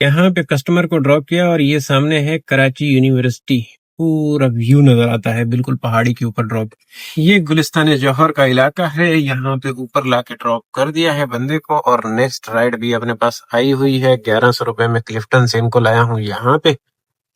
यहाँ पे कस्टमर को ड्रॉप किया और ये सामने है कराची यूनिवर्सिटी, पूरा व्यू नजर आता है बिल्कुल पहाड़ी के ऊपर ड्रॉप। ये गुलिस्तान जौहर का इलाका है, यहाँ पे ऊपर लाके ड्रॉप कर दिया है बंदे को और नेक्स्ट राइड भी अपने पास आई हुई है। 1100 रुपए में क्लिफ्टन से इनको लाया हूँ यहाँ पे।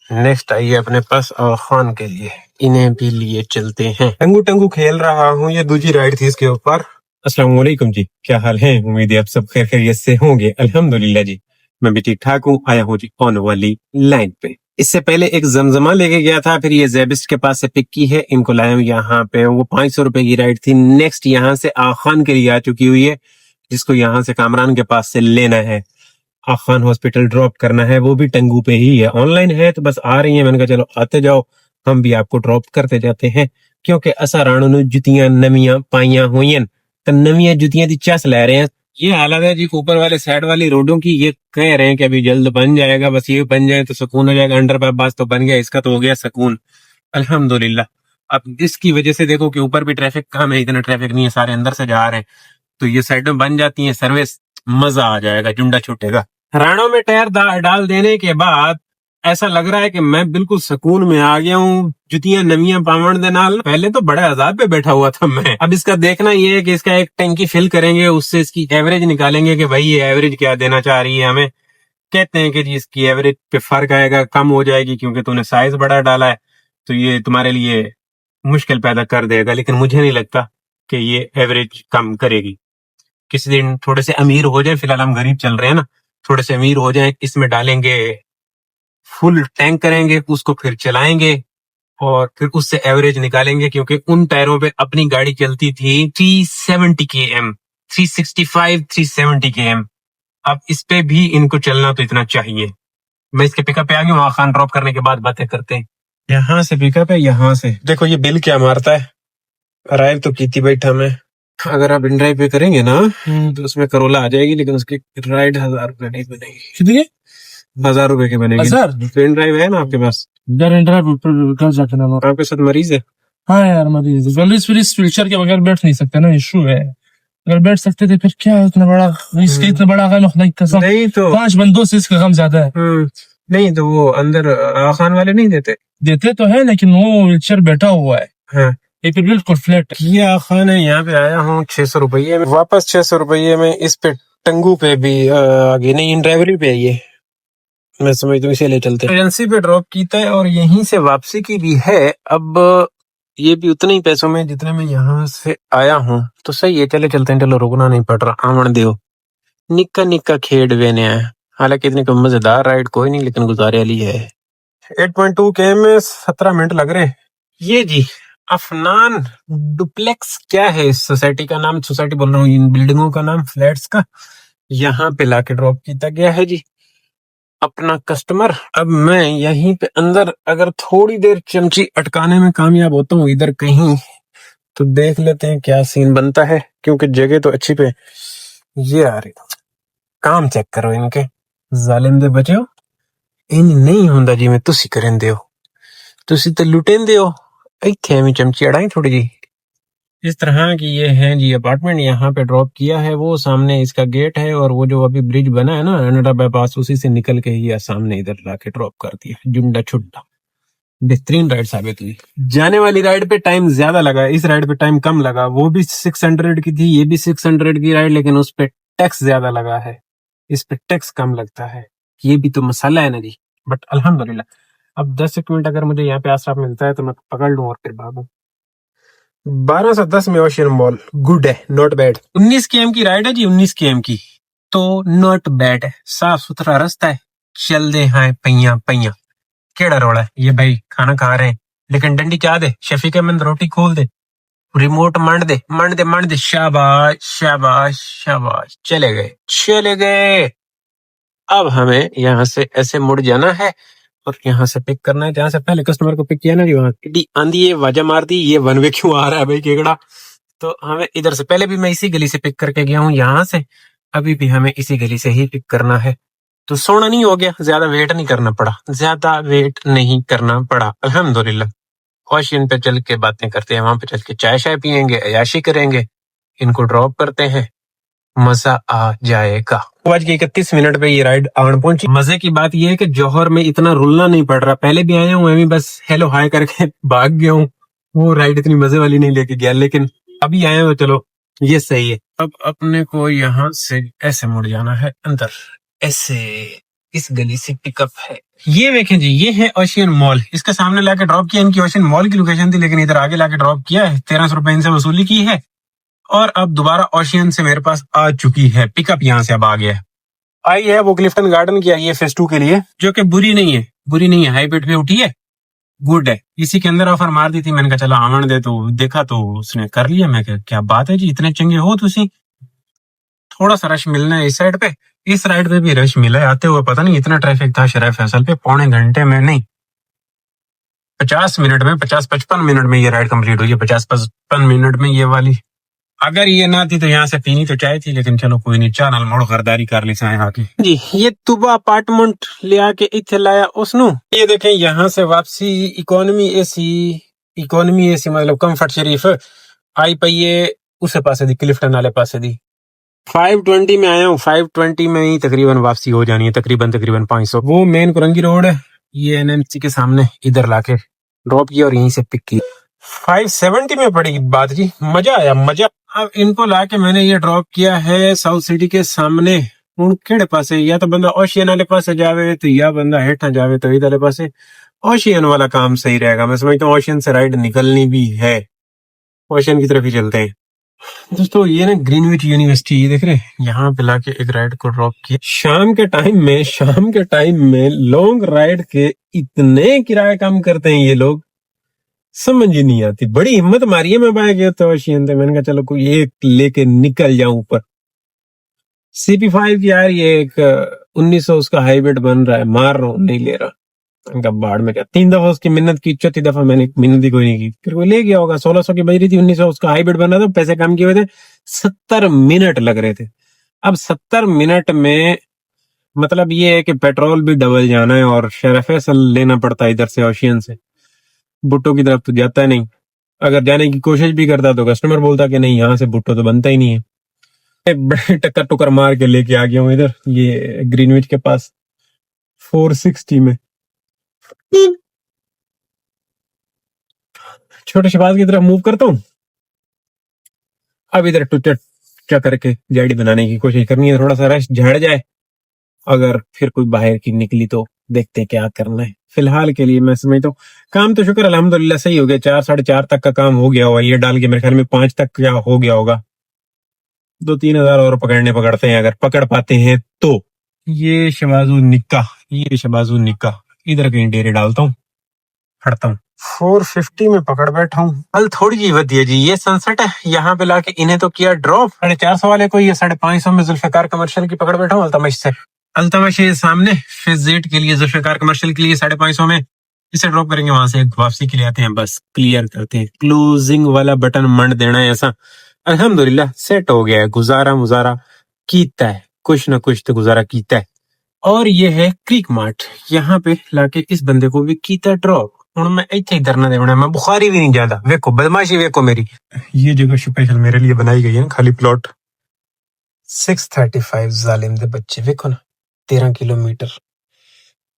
नेक्स्ट आई है अपने पास और खान के लिए, इन्हें भी लिए चलते हैं। टंगू टंगू खेल रहा हूँ, ये दूसरी राइड थी इसके ऊपर। अस्सलाम वालेकुम जी, क्या हाल है? उम्मीद है आप सब खैर खैरियत से होंगे। अल्हम्दुलिल्लाह जी, मैं भी ठीक ठाक हूँ। आया हूँ जी ऑन वाली लाइन पे। इससे पहले एक जमजमा लेके गया था, फिर ये जेबिस्ट के पास से पिक की है, इनको लाया हूँ यहाँ पे। वो 500 रुपए की राइड थी। नेक्स्ट यहाँ से आखान के लिए आ चुकी हुई है, जिसको यहाँ से कामरान के पास से लेना है, आखान हॉस्पिटल ड्रॉप करना है। वो भी टंगू पे ही है, ऑनलाइन है तो बस आ रही है। मैंने कहा चलो आते जाओ, हम भी आपको ड्रॉप करते जाते हैं, क्योंकि असा राणू नु जुतियां नवियां पाइयां हुई तो नवियां जुतियां दी चस ले रहे हैं। ये हालत है जी ऊपर वाले साइड वाली रोडों की। ये कह रहे हैं कि अभी जल्द बन जाएगा, बस ये बन जाए तो सुकून हो जाएगा। अंडर पास तो बन गया, इसका तो हो गया सुकून अल्हम्दुलिल्लाह। अब इसकी वजह से देखो कि ऊपर भी ट्रैफिक कम है, इतना ट्रैफिक नहीं है, सारे अंदर से जा रहे हैं, तो ये साइड में बन जाती है सर्विस, मजा आ जाएगा, जुंडा छूटेगा। राणों में टायर डाल देने के बाद ऐसा लग रहा है कि मैं बिल्कुल सुकून में आ गया हूँ। जुतियां नवियां पावण दे नाल। पहले तो बड़े अजाब पे बैठा हुआ था मैं। अब इसका देखना ये है कि इसका एक टैंकी फिल करेंगे, उससे इसकी एवरेज निकालेंगे कि भाई ये एवरेज क्या देना चाह रही है हमें। कहते हैं कि जी इसकी एवरेज पे फर्क आएगा, कम हो जाएगी क्योंकि तूने साइज बड़ा डाला है, तो ये तुम्हारे लिए मुश्किल पैदा कर देगा। लेकिन मुझे नहीं लगता कि ये एवरेज कम करेगी। किसी दिन थोड़े से अमीर हो जाए, फिलहाल हम गरीब चल रहे हैं ना, थोड़े से अमीर हो जाए, इसमें डालेंगे, फुल टैंक करेंगे, उसको फिर चलाएंगे और फिर उससे एवरेज निकालेंगे। क्योंकि उन टायरों पे अपनी गाड़ी चलती थी 370 km, 365 370 km। अब इस पे भी इनको चलना तो इतना चाहिए। मैं इसके पिकअप पे आ गया हूँ, खान ड्रॉप करने के बाद बातें करते हैं। यहाँ से पिकअप है, यहाँ से देखो ये बिल क्या मारता है। अराइव तो की थी बैठा मैं। अगर आप इन ड्राइव पे करेंगे ना तो उसमें करोला आ जाएगी, लेकिन उसकी राइड 1000 रुपए नहीं बनेगी। कितनी? 1000 रुपए की बनेगी। 1000? पेन ड्राइव है ना आपके पास? पेन ड्राइव कल जाके ना। आपके साथ मरीज है? हाँ यार मरीज है। व्हीलचेयर के बगैर बैठ नहीं सकते ना, इशू है। अगर बैठ सकते थे फिर क्या इतना बड़ा इसका इतना बड़ा गम, खुदा की कसम। नहीं तो 5 बंदों से इसका गम ज्यादा है। नहीं तो वो अंदर खान वाले नहीं देते तो है, लेकिन वो व्हीलचेयर बैठा हुआ है। हाँ। ये फिर बिल्कुल फ्लैट। ये खान है, यहाँ पे आया हूँ 600 रुपये में, वापस 600 रुपये में। इस पे टंगू पे भी आगे नहीं, इन ड्राइवरी पे ये मैं समझता हूँ इसे ले चलते। एजेंसी पे ड्रॉप कीता है और यहीं से वापसी की भी है। अब ये भी उतने ही पैसों में जितने में यहाँ से आया हूँ, तो सही है, चले चलते हैं। चलो रुकना नहीं पड़ रहा, आमन देव निक्का निक्का खेड वेने है। हालांकि इतनी कोई मजेदार राइड कोई नहीं, लेकिन गुजारे वाली है। 8.2 km में 17 मिनट लग रहे हैं। ये जी अफनान डुप्लेक्स, क्या है इस सोसाइटी का नाम? सोसाइटी बोल रहा हूँ, इन बिल्डिंगों का नाम, फ्लैट्स का। यहाँ पे लाके ड्रॉप किया गया है जी अपना कस्टमर। अब मैं यहीं पे अंदर अगर थोड़ी देर चमची अटकाने में कामयाब होता हूँ इधर कहीं, तो देख लेते हैं क्या सीन बनता है। क्योंकि जगह तो अच्छी पे। ये आ रही, काम चेक करो इनके, जालिम दे बचे हो। इन नहीं होंदा जी मैं तुसी करेंदे हो, तुसी तो लुटेंदे हो। इत्थे एवं चमची अड़ाई थोड़ी जी। इस तरह की ये है जी अपार्टमेंट। यहाँ पे ड्रॉप किया है, वो सामने इसका गेट है, और वो जो अभी ब्रिज बना है ना अनडा बाईपास, उसी से निकल के ही सामने इधर लाके ड्रॉप कर दिया। जुंडा छुट्टा बेहतरीन राइड साबित हुई। जाने वाली राइड पे टाइम ज्यादा लगा, इस राइड पे टाइम कम लगा। वो भी 600 की थी, ये भी 600 की राइड, लेकिन उस पे टैक्स ज्यादा लगा है, इस पे टैक्स कम लगता है। ये भी तो मसाला है ना जी। बट अल्हम्दुलिल्लाह अब 10 मिनट अगर मुझे यहाँ पे आसरा मिलता है तो मैं पकड़ लूँ और फिर भागूं। 12 से 10 में ओशियन मॉल, गुड है, नॉट बैड। 19 km की राइड है जी, 19 km की, तो नॉट बैड है। साफ सुथरा रास्ता है, चल दे हाँ पैया पैया। केड़ा रोड़ा है ये भाई, खाना खा रहे हैं लेकिन डंडी चाह दे, शफीक अहमद रोटी खोल दे, रिमोट मंड दे मंड दे मंड दे, शाबाश शाबाश शाबाश, चले गए। अब हमें यहाँ से ऐसे मुड़ जाना है और यहाँ से पिक करना है। जहाँ से पहले कस्टमर को पिक किया ना जी, वहाँ आंधी है, वाजा मार दी, ये वन वे क्यों आ रहा है भाई केकड़ा। तो हमें इधर से, पहले भी मैं इसी गली से पिक करके गया हूँ यहाँ से, अभी भी हमें इसी गली से ही पिक करना है। तो सोना नहीं हो गया, ज्यादा वेट नहीं करना पड़ा अल्हम्दुलिल्लाह। ओशियन पे चल के बातें करते हैं, वहां पे चल के चाय शाय पियेंगे, अयाशी करेंगे, इनको ड्रॉप करते हैं मजा आ जाएगा। 9:31 पे ये राइड आन पहुंची। मजे की बात ये है कि जौहर में इतना रुलना नहीं पड़ रहा। पहले भी आया हूँ, मैं भी बस हेलो हाय करके भाग गया हूँ। वो राइड इतनी मजे वाली नहीं लेके गया, लेकिन अभी आए हो, चलो ये सही है। अब अपने को यहाँ से ऐसे मुड़ जाना है अंदर, ऐसे इस गली से पिकअप है। ये देखें जी, ये है ओशियन मॉल। इसके सामने लाके ड्रॉप किया, इनकी ओशियन मॉल की लोकेशन थी, लेकिन इधर आगे लाके ड्रॉप किया है। 1300 रुपए इनसे वसूली की है और अब दोबारा ओशियन से मेरे पास आ चुकी है पिकअप। यहाँ से अब आ गया है, आई है वो क्लिफ्टन गार्डन की आई है फेस 2 के लिए, जो कि बुरी नहीं है, बुरी नहीं है, हाई पेट पे उठी है, गुड है। इसी के अंदर ऑफर मार दी थी, मैंने कहा चला आमन दे, तो देखा तो उसने कर लिया। मैं कहा क्या बात है जी, इतने चंगे हो तुसी। थोड़ा सा रश मिलना है इस साइड पे, इस राइड पे भी रश मिला है आते हुए। पता नहीं इतना ट्रैफिक था शराय फैसल पे, पौने घंटे में नहीं 50 मिनट में, 50-55 मिनट में ये राइड कंप्लीट हुई है। 50-55 मिनट में ये वाली। अगर ये ना थी तो यहाँ से पीनी तो चाय थी, लेकिन चलो कोई नहीं, चाह नाल मोड़ खरीदारी कर ली साए आके जी। ये तुबा अपार्टमेंट ले आके इथे लाया उसनु। ये देखें यहाँ से वापसी इकोनॉमी एसी मतलब कंफर्ट शरीफ आई पई है उस पासे दी, क्लिफ्टन वाले पासे दी। 520 में आया हूँ, 520 में ही तकरीबन वापसी हो जानी है, तकरीबन 500। वो मेन कुरंगी रोड है, ये एनएमसी के सामने इधर लाके ड्रॉप किया और यहीं से पिक की। 570 में पड़ी बात जी, मजा आया मजा। अब इनको लाके मैंने ये ड्रॉप किया है साउथ सिटी के सामने। हूं केड़े पासे, या तो बंदा ओशियन वाले पासे जावे तो या बंदा हेठा जावे तो इधर पासे। ओशियन वाला काम सही रहेगा, मैं समझता हूँ ओशियन से राइड निकलनी भी है, ओशियन की तरफ ही चलते हैं दोस्तों। ये ना ग्रीनविच यूनिवर्सिटी, ये देख रहे हैं, यहाँ पे लाके एक राइड को ड्रॉप किया शाम के टाइम में लॉन्ग राइड के इतने किराए कम करते हैं ये लोग, समझ ही नहीं आती। बड़ी हिम्मत मारी है, मैं बाय गया तो ओशियन थे, मैंने कहा चलो कोई एक लेके निकल जाऊं ऊपर। CP5 की यार ये एक 1900 उसका हाइब्रिड बन रहा है, मार रहा हूँ, नहीं ले रहा। बाढ़ में क्या, 3 दफा उसकी मिन्नत की, चौथी दफा मैंने मिन्नत ही कोई नहीं की, फिर कोई ले गया होगा। 1600 की बज रही थी, 1900 उसका हाइब्रिड बन रहा था, पैसे कम किए हुए थे, 70 मिनट लग रहे थे। अब 70 मिनट में मतलब ये है कि पेट्रोल भी डबल जाना है और शरफ फैसल लेना पड़ता है इधर से ओशियन से। भुट्टो की तरफ तो जाता है नहीं, अगर जाने की कोशिश भी करता तो कस्टमर बोलता कि नहीं यहाँ से भुट्टो तो बनता ही नहीं है। बड़े टक्कर टुक्कर मार के लेके आ गया हूँ इधर, ये ग्रीनविच के पास 460 में। छोटे शहबाज की तरफ मूव करता हूँ। अब इधर टुचा करके जेडी बनाने की कोशिश करनी है, थोड़ा सा रश झड़ जाए, अगर फिर कोई बाहर की निकली तो देखते क्या करना है। फिलहाल के लिए मैं समझता हूँ काम तो शुक्र अल्हम्दुलिल्लाह सही हो गया, 4-4.5 तक का काम हो गया होगा, ये डाल के मेरे ख्याल में 5 तक क्या हो गया होगा। 2-3 हजार और पकड़ते हैं अगर पकड़ पाते हैं तो। ये शबाजू निक्का इधर कहीं डेरे डालता हूँ, हटता हूँ। 450 में पकड़ बैठा हूँ। कल थोड़ी जी वधी है जी, ये सनसेट है, यहाँ पे लाके इन्हें तो किया ड्रॉप। 450 वाले को ये 550 में जुल्फिकार कमर्शियल की पकड़ बैठा हूँ अल्तमश ये सामने फेज 8 के लिए, जुल्फिकार कमर्शियल के लिए 550 में इसे ड्रॉप करेंगे, वहां से वापसी के लिए आते हैं, बस क्लियर करते हैं, क्लोजिंग वाला बटन मंड देना है ऐसा। अल्हम्दुलिल्लाह सेट हो गया है, गुजारा कीता है, कुछ ना कुछ तो गुजारा कीता है। और ये है क्रीक मार्ट, यहाँ पे लाके इस बंदे को भी कीता ड्रॉप। हूं मैं इथे ही धरना देना, मैं बुखारी भी नहीं ज्यादा, वेखो बदमाशी वेखो मेरी। ये जगह स्पेशल मेरे लिए बनाई गई है, खाली प्लॉट 635 जालिम दे बच्चे, वेखो ना 13 किलोमीटर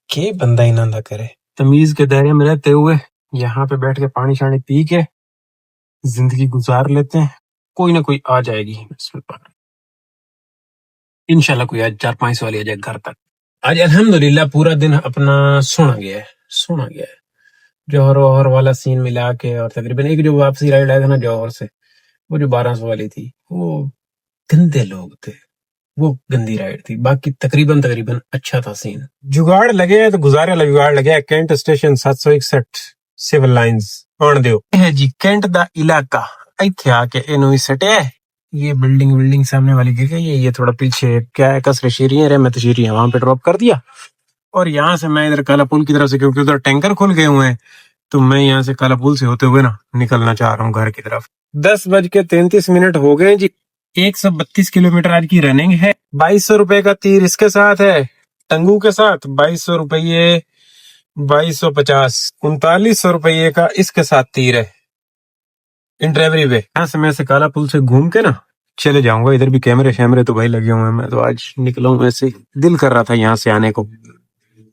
के बंदा इना ना करे। तमीज के दायरे में रहते हुए यहाँ पे बैठ के पानी शानी पी के जिंदगी गुजार लेते हैं, कोई ना कोई आ जाएगी इंशाल्लाह, कोई आज 4-5 वाली आ जाए घर तक। आज अल्हम्दुलिल्लाह पूरा दिन अपना सोना गया है, जौहर वौहर वाला सीन मिला के, और तकरीबन एक जो वापसी राइड आया था ना जौहर से, वो जो 1200 वाली थी, वो गंदे लोग थे, वो गंदी राइड थी। बाकी तकरीबन अच्छा था सीन। जुगाड़ लगे है तो गुजारे वाला जुगाड़ लगे है। कैंट स्टेशन 761 सिविल लाइंस आन दियो है जी, कैंट दा इलाका। इथे आके इन्हों सटे, ये बिल्डिंग सामने वाली गिर गई है, ये थोड़ा पीछे क्या है कसरे शीरियां रहमत शीरी है, वहां पे ड्रॉप कर दिया। और यहाँ से मैं इधर काला पुल की तरफ से, क्योंकि उधर टैंकर खुल गए हुए हैं, तो मैं यहाँ से काला पुल से होते हुए ना निकलना चाह रहा हूँ घर की तरफ। 10:33 हो गए जी। 132 किलोमीटर आज की रनिंग है। 2200 रुपए का तीर इसके साथ है, टंगू के साथ 2200 रुपये, 2250, 3900 रुपये का इसके साथ तीर है इन ड्राइवरी पे। यहाँ से मैं से काला पुल से घूम के ना چلے جاؤں گا. ادھر بھی کیمرے شیمرے تو بھائی لگے ہوئے ہیں. میں تو آج نکلا ہوں ایسے, دل کر رہا تھا یہاں سے آنے کو,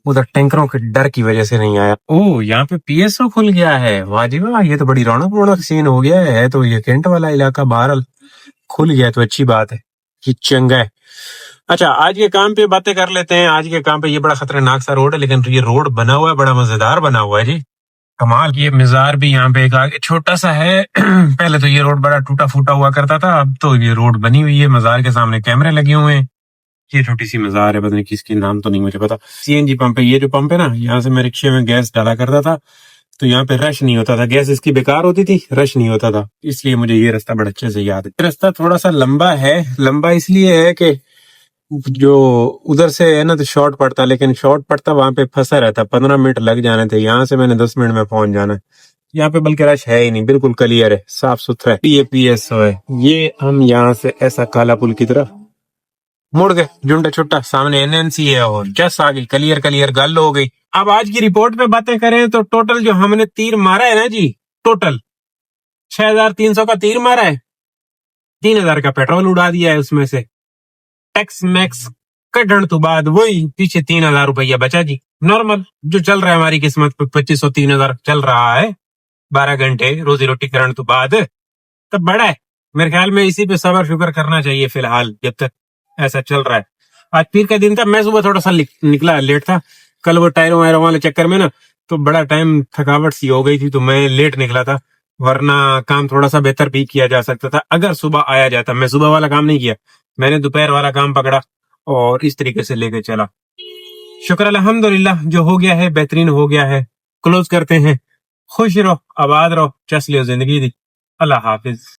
ادھر ٹینکروں کے ڈر کی وجہ سے نہیں آیا. او یہاں پہ پی ایس او کھل گیا ہے, واہ جی واہ, یہ تو بڑی رونق سین ہو گیا ہے. تو یہ کینٹ والا علاقہ بہرحال کھل گیا تو اچھی بات ہے, یہ چنگا ہے. اچھا آج کے کام پہ باتیں کر لیتے ہیں. آج کے کام پہ یہ بڑا خطرناک سا روڈ ہے, لیکن یہ روڈ بنا ہوا ہے, بڑا مزیدار بنا ہوا ہے جی, کمال. یہ مزار بھی یہاں پہ ایک آگے چھوٹا سا ہے. پہلے تو یہ روڈ بڑا ٹوٹا پھوٹا ہوا کرتا تھا, اب تو یہ روڈ بنی ہوئی ہے. مزار کے سامنے کیمرے لگے ہوئے ہیں. یہ چھوٹی سی مزار ہے, پتہ نہیں کس کی, نام تو نہیں مجھے پتا. سی این جی پمپ ہے, یہ جو پمپ ہے نا, یہاں سے میں رکشے میں گیس ڈالا کرتا تھا تو یہاں پہ رش نہیں ہوتا تھا. گیس اس کی بیکار ہوتی تھی, رش نہیں ہوتا تھا, اس لیے مجھے یہ رستہ بڑا اچھے سے یاد ہے. رستہ تھوڑا سا لمبا ہے, لمبا اس لیے ہے کہ جو ادھر سے ہے نا تو شارٹ پڑتا, لیکن شارٹ پڑتا وہاں پہ پھنسا رہتا. 15 منٹ لگ جانے تھے, یہاں سے میں نے 10 منٹ میں پہنچ جانا ہے. یہاں پہ بلکہ رش ہے ہی نہیں, بالکل کلیئر ہے, صاف ستھرا ہے. یہ پی ایس او ہے. یہ ہم یہاں سے ایسا کالا پل کی طرف مڑ گئے, جنڈا چھٹا سامنے این این سی ہے, اور جس آگے کلیئر گل ہو گئی. اب آج کی رپورٹ پہ باتیں کریں تو ٹوٹل جو ہم نے تیر مارا ہے نا جی, ٹوٹل 6300 کا تیر مارا ہے. 3000 کا پیٹرول اڑا دیا ہے اس میں سے. ٹیکس میکس کٹن تو بعد وہی پیچھے 3000 روپیہ بچا جی. نارمل جو چل رہا ہے ہماری قسمت پہ, 2500 3000 چل رہا ہے 12 گھنٹے روزی روٹی کرن تو بعد, تب بڑا ہے. میرے خیال میں اسی پہ صبر شکر کرنا چاہیے فی الحال جب تک ایسا چل رہا ہے. آج پیر کا دن تھا, میں صبح تھوڑا سا نکلا لیٹ تھا. کل وہ ٹائروں وائروں والے چکر میں نا تو بڑا ٹائم تھکاوٹ سی ہو گئی تھی, تو میں لیٹ نکلا تھا. ورنہ کام تھوڑا سا بہتر بھی کیا جا سکتا تھا اگر صبح آیا جاتا. میں صبح والا کام نہیں کیا, میں نے دوپہر والا کام پکڑا اور اس طریقے سے لے کے چلا. شکر الحمدللہ, جو ہو گیا ہے بہترین ہو گیا ہے. کلوز کرتے ہیں. خوش رہو, آباد رہو, چس لیو زندگی دی. اللہ حافظ.